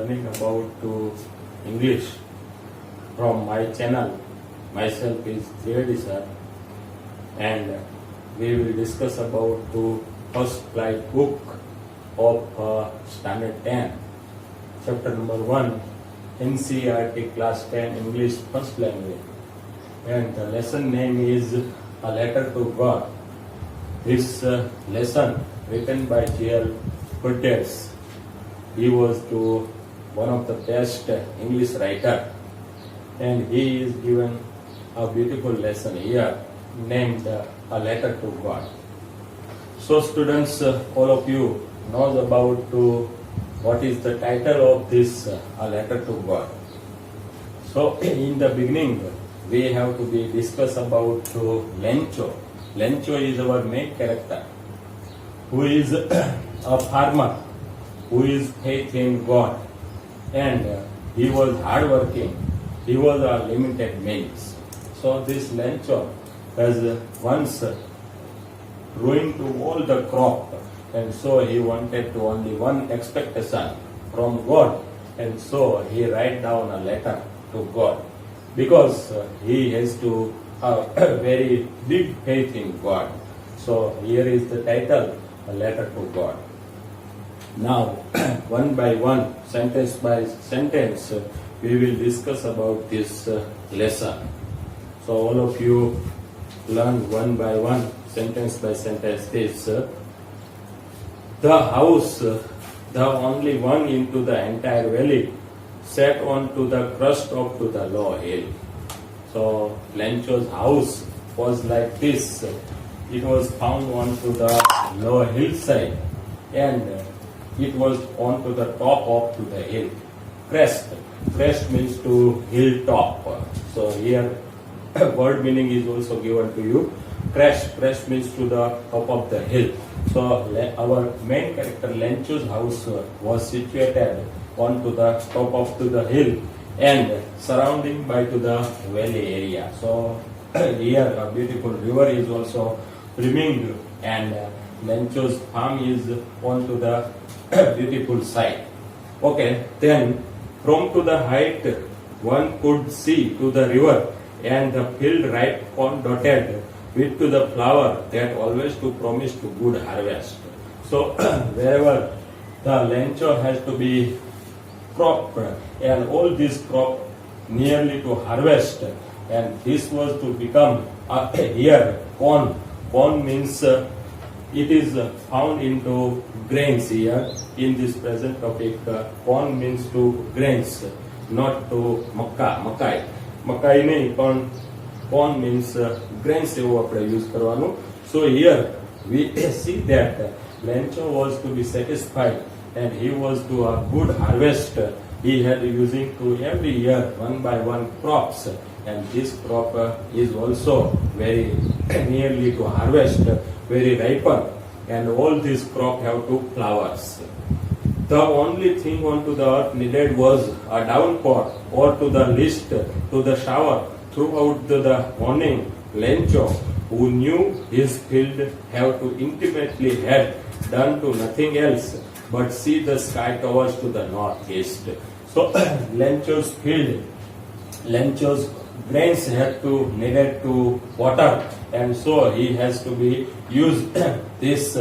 learning about English from my channel. Myself is CH-1 sir, and we will discuss about the first flight book of Standard 10, chapter number 1, NCERT Class 10 English First Language, and the lesson name is A Letter to God. This lesson written by CH-1. He was one of the best English writer, and he is given a beautiful lesson here named A Letter to God. So students, all of you knows about what is the title of this A Letter to God. So in the beginning we have to be discuss about Lencho. Lencho is our main character, who is a farmer, who is faith in God, and he was hardworking. He was a limited means. So this Lencho has once ruined to all the crop, and so he wanted to only one expectation from God, and so he write down a letter to God because he has to have a very big faith in God. So here is the title, A Letter to God. Now, one by one, sentence by sentence, we will discuss about this lesson. So all of you learn one by one, sentence by sentence this. The house, the only one into the entire valley, sat onto the crest of to the low hill. So Lencho's house was like this. It was found onto the low hillside, and it was onto the top of to the hill. Crest. Crest means to hilltop. So here word meaning is also given to you. Crest. Crest means to the top of the hill. So our main character Lencho's house was situated onto the top of to the hill and surrounding by to the valley area. So here a beautiful river is also brimming, and Lencho's farm is onto the beautiful site. Okay, then from to the height one could see to the river and the field ripe corn dotted with to the flower that always to promise to good harvest. So wherever the Lencho has to be crop, and all this crop nearly to harvest, and this was to become here corn. Corn means it is found into grains here in this present topic. Corn means to grains, not to makai. Makai નહીં પણ corn means grains એવું આપણે use કરવાનું. So here we see that Lencho was to be satisfied, and he was to a good harvest. He had using to every year one by one crops, and this crop is also very nearly to harvest, very ripen, and all this crop have two flowers. The only thing onto the earth needed was a downpour, or to the least to the shower throughout the morning. Lencho, who knew his field, have to intimately had done to nothing else but see the sky towards to the northeast. So Lencho's field, Lencho's grains had to needed to water, and so he has to be used this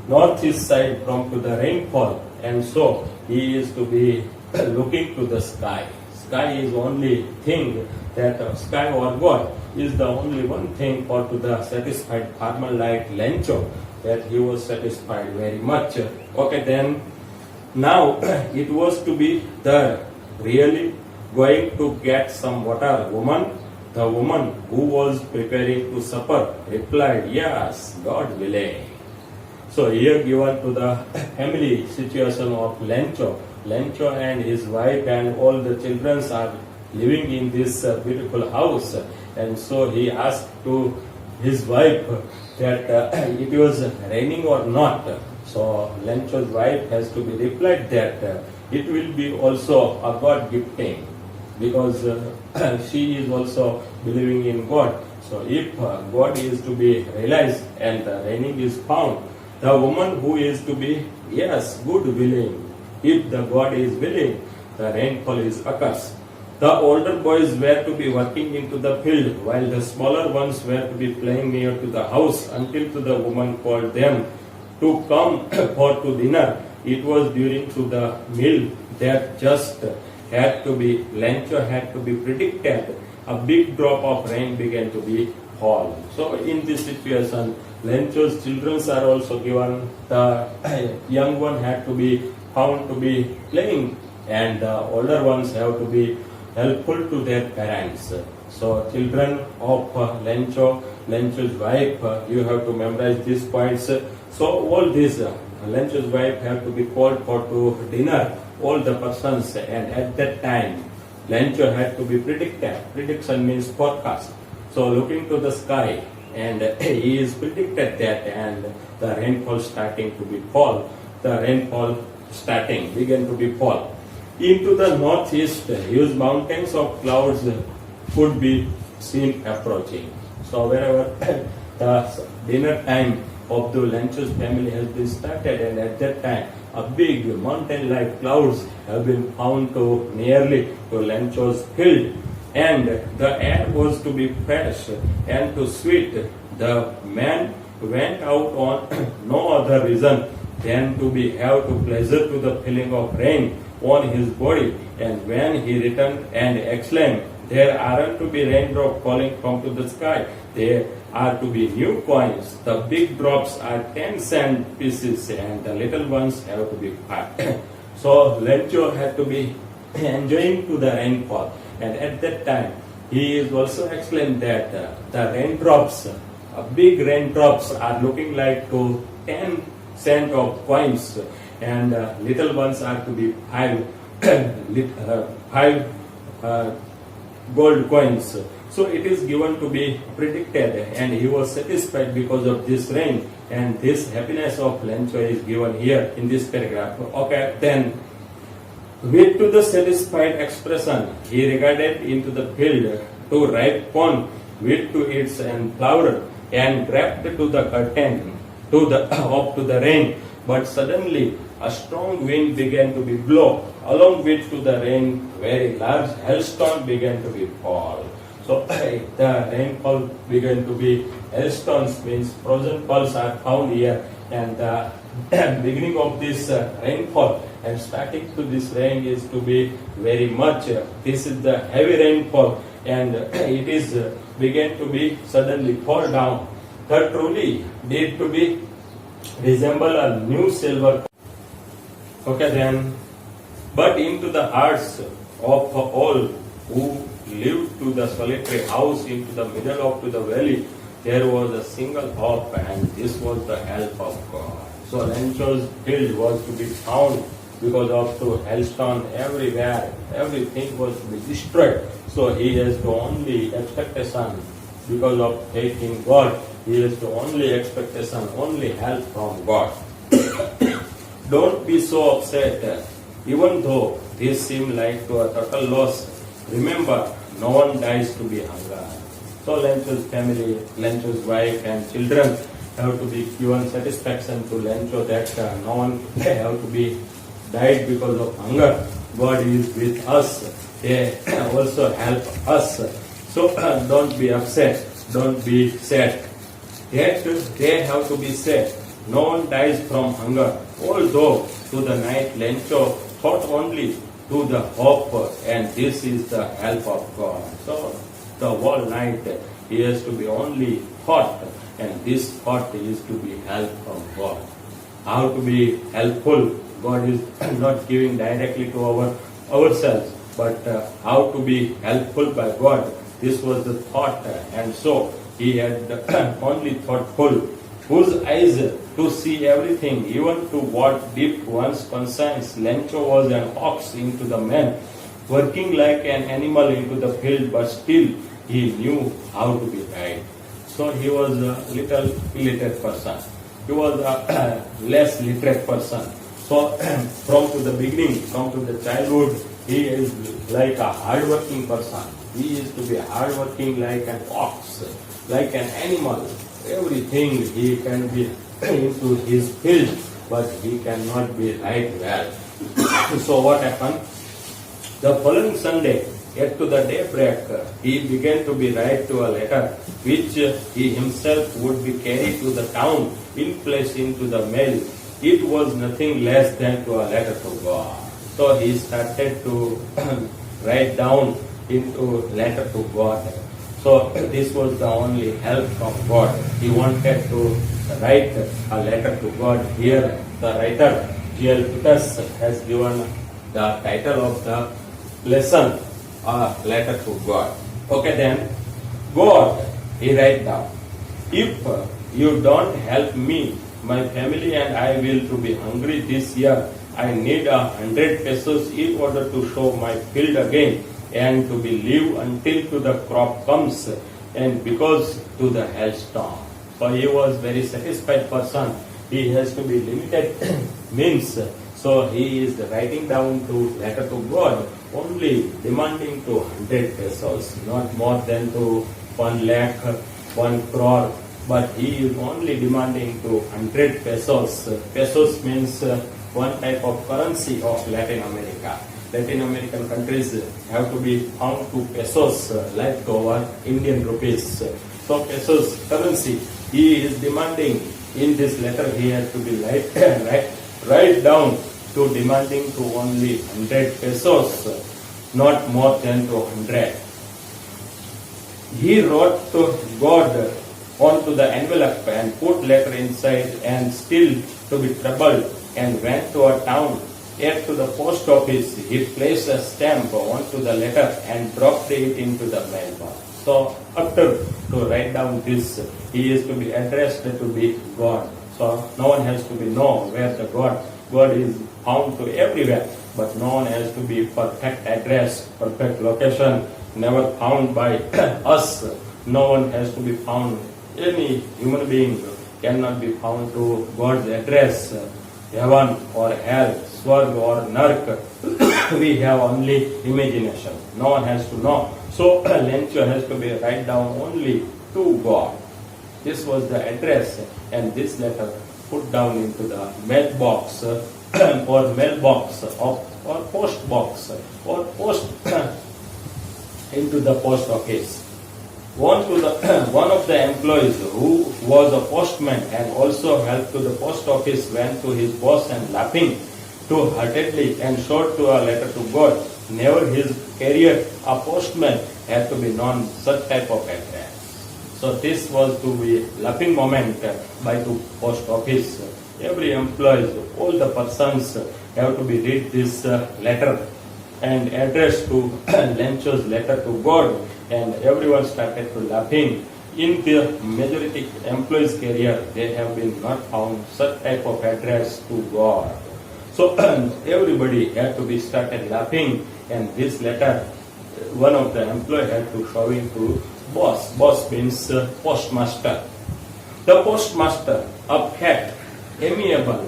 northeast side from to the rainfall, and so he is to be looking to the sky. Sky is only thing that sky or God is the only one thing for to the satisfied farmer like Lencho, that he was satisfied very much. Okay, then now it was to be the really going to get some water woman. The woman who was preparing to supper replied, "Yes, God willing." So here given to the family situation of Lencho. Lencho and his wife and all the children are living in this beautiful house, and so he asked to his wife that it was raining or not. So Lencho's wife has to be replied that it will be also a God gifting, because she is also believing in God. So if God is to be realized and the raining is found, the woman who is to be, yes, good willing, if the God is willing, the rainfall is occurs. The older boys were to be working into the field, while the smaller ones were to be playing near to the house until the woman called them to come for to dinner. It was during to the meal that just had to be, Lencho had to be predicted. A big drop of rain began to be fall. So in this situation, Lencho's children are also given. The young one had to be found to be playing, and the older ones have to be helpful to their parents. So children of Lencho's wife, you have to memorize these points. So all these, Lencho's wife have to be called for to dinner, all the persons, and at that time, Lencho had to be predicted. Prediction means forecast. So looking to the sky, and he is predicted that, and the rainfall starting to be fall. The rainfall starting began to be fall. Into the northeast, huge mountains of clouds could be seen approaching. So wherever the dinner time of the Lencho's family has been started, and at that time a big mountain-like clouds have been found to nearly to Lencho's field, and the air was to be fresh and to sweet. The man went out on no other reason than to be have to pleasure to the feeling of rain on his body, and when he returned and exclaimed, "There aren't to be raindrops falling from to the sky. There are to be new coins. The big drops are 10 cent pieces, and the little ones have to be 5." So Lencho had to be enjoying to the rainfall, and at that time he is also exclaimed that the raindrops, big raindrops, are looking like to 10 cent of coins, and little ones are to be 5 gold coins. So it is given to be predicted, and he was satisfied because of this rain, and this happiness of Lencho is given here in this paragraph. Okay, then with to the satisfied expression, he regarded into the field to ripe corn, with to its and flower, and crept to the curtain to the up to the rain. But suddenly a strong wind began to be blow, along with to the rain very large hailstone began to be fall. So the rainfall began to be hailstones, means frozen falls are found here, and the beginning of this rainfall and starting to this rain is to be very much. This is the heavy rainfall, and it is began to be suddenly fall down. The truly did to be resemble a new silver. Okay then, but into the hearts of all who lived to the solitary house into the middle of to the valley, there was a single hope, and this was the help of God. So Lencho's field was to be found because of the hailstone everywhere. Everything was to be destroyed. So he has to only expectation because of faith in God. He has to only expectation, only help from God. Don't be so upset, even though this seems like to a total loss. Remember, no one dies to be hunger. So Lencho's family, Lencho's wife and children have to be given satisfaction to Lencho that no one have to be died because of hunger. God is with us. They also help us. So don't be upset. Don't be sad. They have to be sad. No one dies from hunger. Although to the night Lencho thought only to the hope, and this is the help of God. So the whole night he has to be only thought, and this thought is to be help from God. How to be helpful? God is not giving directly to ourselves, but how to be helpful by God. This was the thought, and so he had only thoughtful, whose eyes to see everything, even to what deep one's conscience. Lencho was an ox into the man, working like an animal into the field, but still he knew how to be right. So he was a little illiterate person. He was a less literate person. So from to the beginning, from to the childhood, he is like a hardworking person. He is to be hardworking like an ox, like an animal. Everything he can be into his field, but he cannot be right well. So what happened? The following Sunday, yet to the daybreak, he began to be write to a letter which he himself would be carried to the town in place into the mail. It was nothing less than to a letter to God. So he started to write down into letter to God. So this was the only help from God. He wanted to write a letter to God. Here the writer G.L. Peters has given the title of the lesson, a letter to God. Okay then, God, he write down, if you don't help me, my family and I will to be hungry this year. I need 100 pesos in order to show my field again and to be live until to the crop comes and because to the hailstorm. So he was very satisfied person. He has to be limited means. So he is writing down to letter to God only demanding to 100 pesos, not more than to 1 lakh, 1 crore, but he is only demanding to 100 pesos. Pesos means one type of currency of Latin America. Latin American countries have to be found to pesos like our Indian rupees. So pesos currency, he is demanding in this letter. He has to be write down to demanding to only 100 pesos, not more than to 100. He wrote to God onto the envelope and put letter inside and still to be troubled and went to a town. Yet to the post office he placed a stamp onto the letter and dropped it into the mailbox. So after to write down this, he is to be addressed to be God. So no one has to be know where the God is found to everywhere, but no one has to be perfect address, perfect location, never found by us. No one has to be found. Any human being cannot be found to God's address, heaven or hell, swarg or nark. We have only imagination. No one has to know. So Lencho has to be write down only to God. This was the address, and this letter put down into the mailbox or mailbox or post box or post into the post office. One of the employees who was a postman and also helped to the post office went to his boss and laughing too heartedly and showed to a letter to God. Never his career a postman had to be known such type of address. So this was to be laughing moment by the post office. Every employee, all the persons have to be read this letter and address to Lencho's letter to God, and everyone started to laughing. In the majority employees' career, they have been not found such type of address to God. So everybody had to be started laughing, and this letter, one of the employee had to show it to boss. Boss means postmaster. The postmaster, a fat, amiable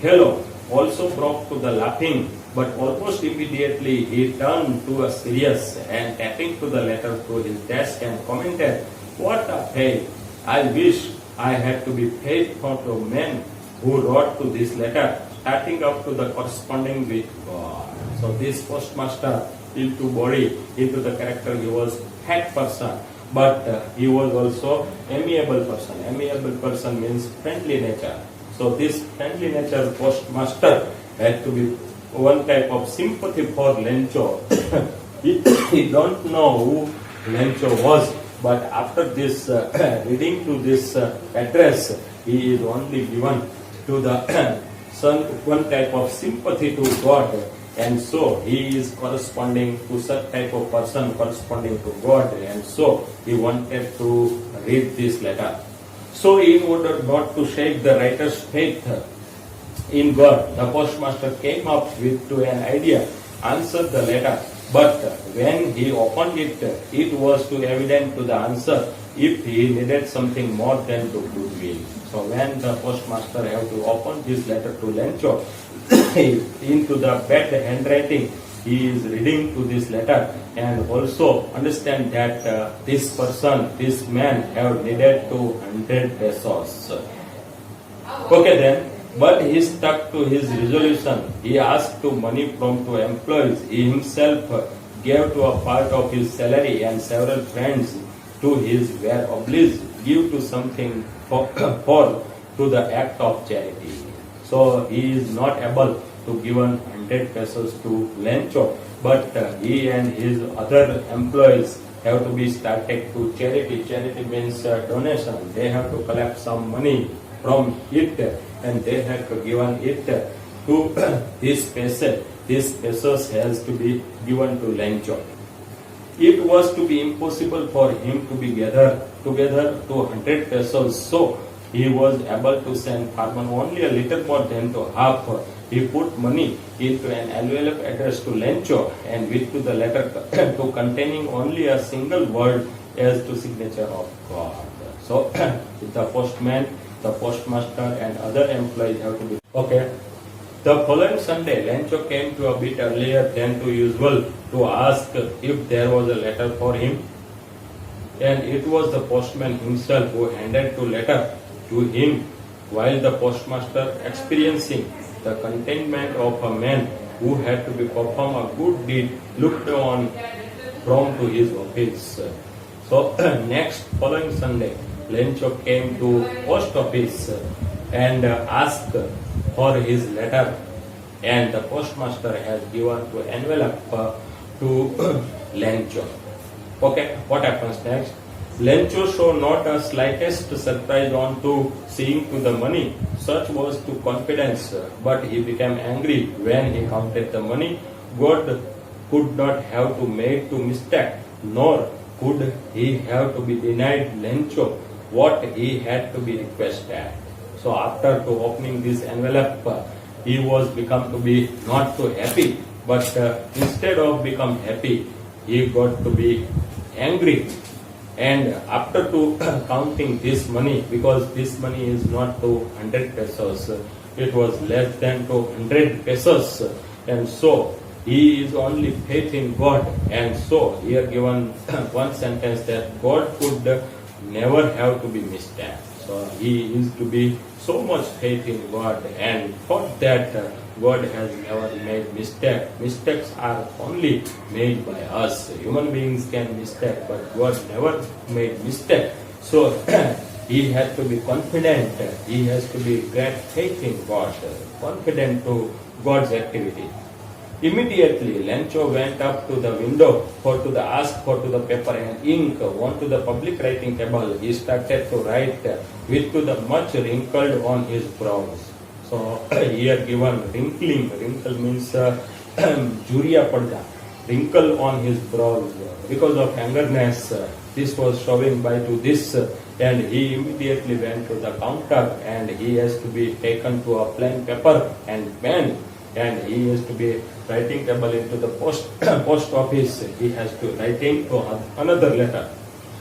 fellow, also broke to the laughing, but almost immediately he turned to a serious and tapping to the letter to his desk and commented, "What a fail! I wish I had to be paid for the man who wrote to this letter, starting up to the corresponding with God." So this postmaster into body, into the character, he was fat person, but he was also amiable person. Amiable person means friendly nature. So this friendly nature postmaster had to be one type of sympathy for Lencho. He don't know who Lencho was, but after this reading to this address, he is only given to the one type of sympathy to God, and so he is corresponding to such type of person corresponding to God, and so he wanted to read this letter. So in order not to shake the writer's faith in God, the postmaster came up with to an idea, answered the letter, but when he opened it, it was too evident to the answer if he needed something more than to goodwill. So when the postmaster have to open this letter to Lencho, into the bad handwriting, he is reading to this letter and also understand that this person, this man have needed to 100 pesos. Okay then, But he stuck to his resolution. He asked to money from two employees. He himself gave to a part of his salary, and several friends to his were obliged give to something for to the act of charity. So he is not able to give 100 pesos to Lencho, but he and his other employees have to be started to charity. Charity means donation. They have to collect some money from it, and they have to given it to this peso. This pesos has to be given to Lencho. It was to be impossible for him to be gather together 200 pesos, so he was able to send farmer only a little more than to half. He put money into an envelope addressed to Lencho and with to the letter to containing only a single word as to signature of God. So the postman, the postmaster and other employees have to be okay. The following Sunday, Lencho came to a bit earlier than to usual to ask if there was a letter for him, and it was the postman himself who handed the letter to him, while the postmaster, experiencing the contentment of a man who had to be perform a good deed, looked on from to his office. So next following Sunday, Lencho came to post office and asked for his letter, and the postmaster has given to envelope to Lencho. Okay, what happens next? Lencho showed not a slightest surprise on to seeing to the money. Such was to confidence, but he became angry when he counted the money. God could not have to make to mistake, nor could he have to be denied Lencho what he had to be requested. So after to opening this envelope, he was become to be not so happy, but instead of become happy, he got to be angry. And after to counting this money, because this money is not 200 pesos, it was less than 200 pesos, and so he is only faith in God. And so here given one sentence that God could never have to be mistaken. So he is to be so much faith in God, and for that God has never made mistake. Mistakes are only made by us. Human beings can mistake, but God never made mistake. So he has to be confident. He has to be great faith in God, confident to God's activity. Immediately, Lencho went up to the window to the ask for to the paper and ink onto the public writing table. He started to write with to the much wrinkled on his brows. So here given wrinkling. Wrinkle means juria padda. Wrinkle on his brows because of angerness. This was showing by to this, and he immediately went to the counter, and he has to be taken to a plain paper and pen, and he has to be writing table into the post office. He has to writing to another letter,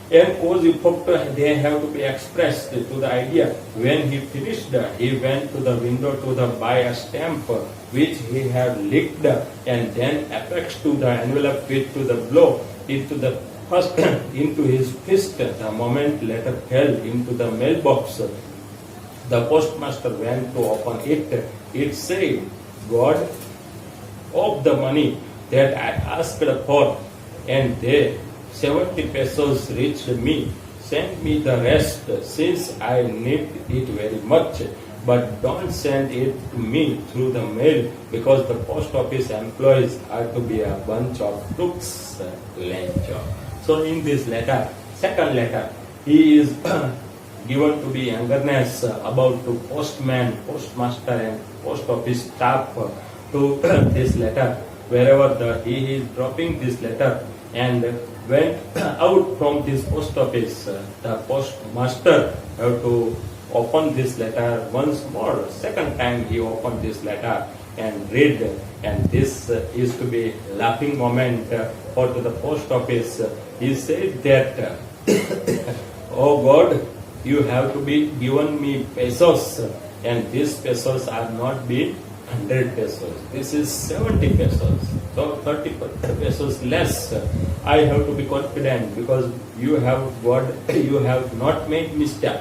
and cause effect they have to be expressed to the idea. When he finished, he went to the window to the buy a stamp which he had licked, and then affixed to the envelope with to the blow into the first into his fist. The moment letter fell into the mailbox, the postmaster went to open it. It said, God, of the money that I asked for, and they 70 pesos reached me. Send me the rest, since I need it very much. But don't send it to me through the mail, because the post office employees are to be a bunch of crooks. Lencho. So in this letter, second letter, he is given to be angerness about to postman, postmaster and post office staff to this letter. Wherever he is dropping this letter, and went out from this post office, the postmaster have to open this letter once more. Second time he opened this letter and read, and this is to be laughing moment for the post office. He said that, oh God, you have to be given me pesos, and these pesos are not being 100 pesos. This is 70 pesos. So 30 pesos less. I have to be confident, because you have God, you have not made mistake.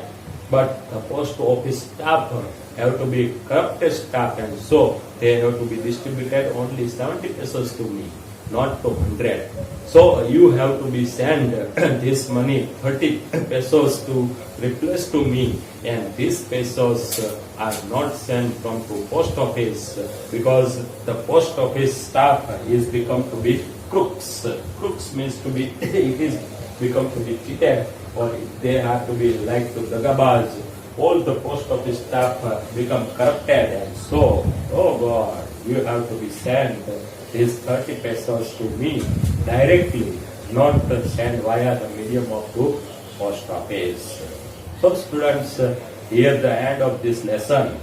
but the post office staff have to be corrupted staff, and so they have to be distributed only 70 pesos to me, not to 100. So you have to be send this money 30 pesos to replace to me, and these pesos are not sent from to post office because the post office staff is become to be crooks. Crooks means to be it is become to be cheated, or they have to be like to dagabaz. All the post office staff become corrupted, and so, oh God, you have to be sent these 30 pesos to me directly, not send via the medium of the post office. So students, here the end of this lesson.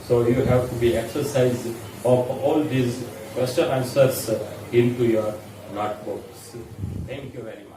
So you have to be exercise of all these question answers into your notebooks. Thank you very much.